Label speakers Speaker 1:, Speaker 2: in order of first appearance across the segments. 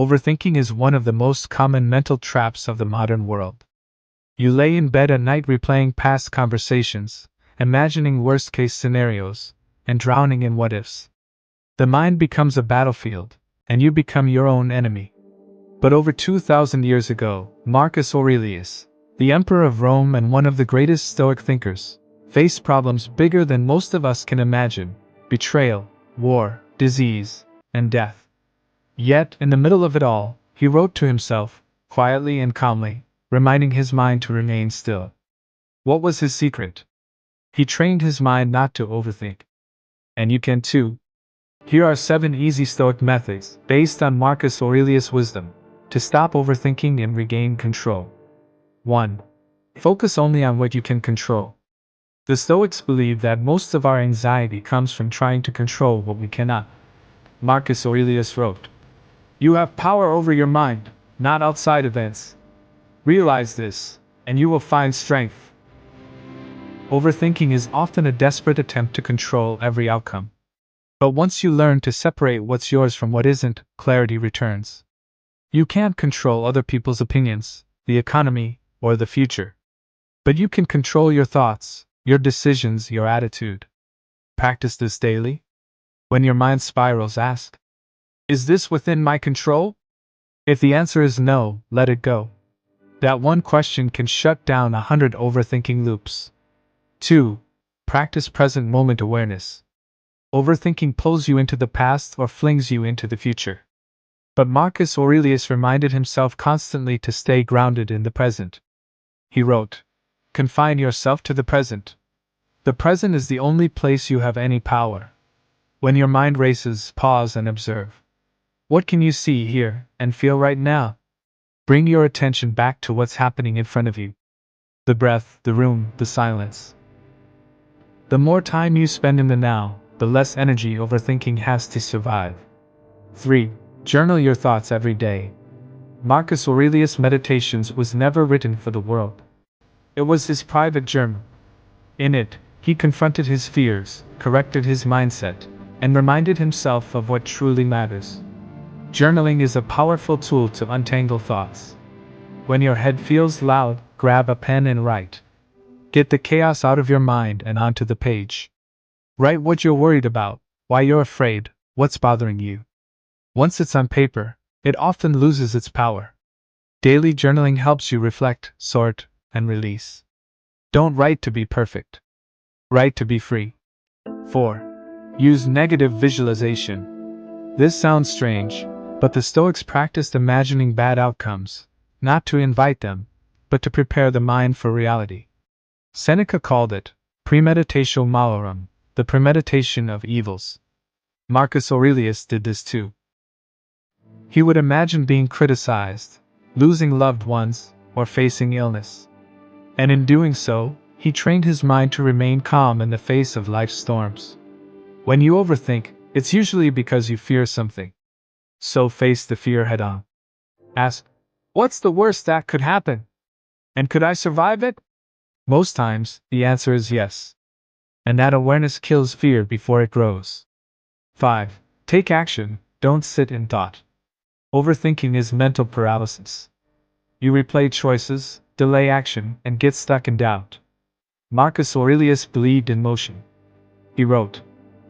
Speaker 1: Overthinking is one of the most common mental traps of the modern world. You lay in bed at night replaying past conversations, imagining worst-case scenarios, and drowning in what-ifs. The mind becomes a battlefield, and you become your own enemy. But over 2,000 years ago, Marcus Aurelius, the emperor of Rome and one of the greatest Stoic thinkers, faced problems bigger than most of us can imagine: betrayal, war, disease, and death. Yet, in the middle of it all, he wrote to himself, quietly and calmly, reminding his mind to remain still. What was his secret? He trained his mind not to overthink. And you can too. Here are 7 easy Stoic methods, based on Marcus Aurelius' wisdom, to stop overthinking and regain control. 1. Focus only on what you can control. The Stoics believe that most of our anxiety comes from trying to control what we cannot. Marcus Aurelius wrote, "You have power over your mind, not outside events. Realize this, and you will find strength." Overthinking is often a desperate attempt to control every outcome. But once you learn to separate what's yours from what isn't, clarity returns. You can't control other people's opinions, the economy, or the future. But you can control your thoughts, your decisions, your attitude. Practice this daily. When your mind spirals, ask, "Is this within my control?" If the answer is no, let it go. That one question can shut down 100 overthinking loops. 2. Practice present moment awareness. Overthinking pulls you into the past or flings you into the future. But Marcus Aurelius reminded himself constantly to stay grounded in the present. He wrote, "Confine yourself to the present. The present is the only place you have any power." When your mind races, pause and observe. What can you see, hear, and feel right now? Bring your attention back to what's happening in front of you. The breath, the room, the silence. The more time you spend in the now, the less energy overthinking has to survive. 3. Journal your thoughts every day. Marcus Aurelius' Meditations was never written for the world. It was his private journal. In it, he confronted his fears, corrected his mindset, and reminded himself of what truly matters. Journaling is a powerful tool to untangle thoughts. When your head feels loud, grab a pen and write. Get the chaos out of your mind and onto the page. Write what you're worried about, why you're afraid, what's bothering you. Once it's on paper, it often loses its power. Daily journaling helps you reflect, sort, and release. Don't write to be perfect. Write to be free. 4. Use negative visualization. This sounds strange, but the Stoics practiced imagining bad outcomes, not to invite them, but to prepare the mind for reality. Seneca called it premeditatio malorum, the premeditation of evils. Marcus Aurelius did this too. He would imagine being criticized, losing loved ones, or facing illness. And in doing so, he trained his mind to remain calm in the face of life's storms. When you overthink, it's usually because you fear something. So face the fear head on. Ask, "What's the worst that could happen? And could I survive it?" Most times, the answer is yes. And that awareness kills fear before it grows. 5. Take action, don't sit in thought. Overthinking is mental paralysis. You replay choices, delay action, and get stuck in doubt. Marcus Aurelius believed in motion. He wrote,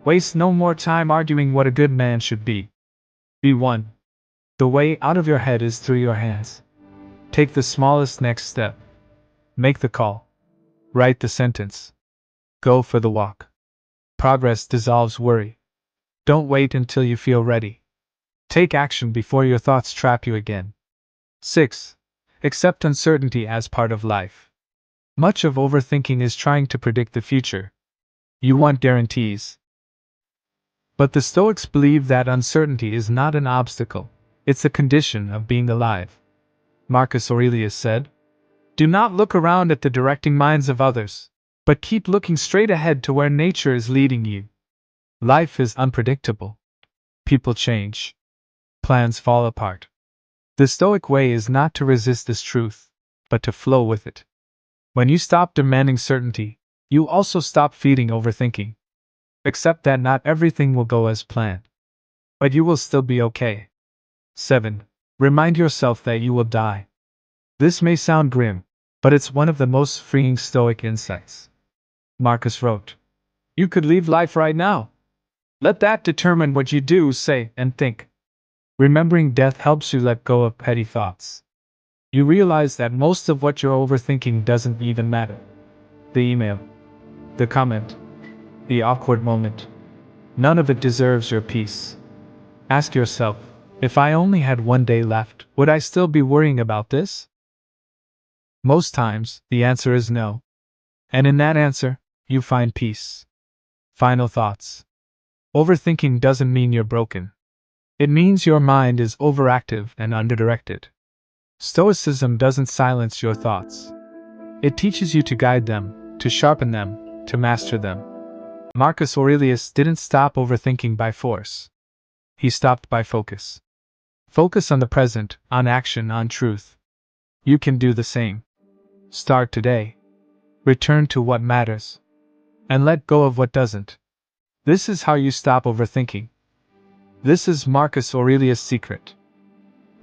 Speaker 1: "Waste no more time arguing what a good man should be. Be one. The way out of your head is through your hands. Take the smallest next step. Make the call. Write the sentence. Go for the walk. Progress dissolves worry. Don't wait until you feel ready. Take action before your thoughts trap you again." 6. Accept uncertainty as part of life. Much of overthinking is trying to predict the future. You want guarantees. But the Stoics believe that uncertainty is not an obstacle, it's a condition of being alive. Marcus Aurelius said, "Do not look around at the directing minds of others, but keep looking straight ahead to where nature is leading you." Life is unpredictable. People change. Plans fall apart. The Stoic way is not to resist this truth, but to flow with it. When you stop demanding certainty, you also stop feeding overthinking. Accept that not everything will go as planned. But you will still be okay. 7. Remind yourself that you will die. This may sound grim, but it's one of the most freeing Stoic insights. Marcus wrote, "You could leave life right now. Let that determine what you do, say, and think." Remembering death helps you let go of petty thoughts. You realize that most of what you're overthinking doesn't even matter. The email, the comment, the awkward moment. None of it deserves your peace. Ask yourself, if I only had one day left, would I still be worrying about this? Most times, the answer is no. And in that answer, you find peace. Final thoughts. Overthinking doesn't mean you're broken. It means your mind is overactive and underdirected. Stoicism doesn't silence your thoughts. It teaches you to guide them, to sharpen them, to master them. Marcus Aurelius didn't stop overthinking by force. He stopped by focus. Focus on the present, on action, on truth. You can do the same. Start today. Return to what matters. And let go of what doesn't. This is how you stop overthinking. This is Marcus Aurelius' secret.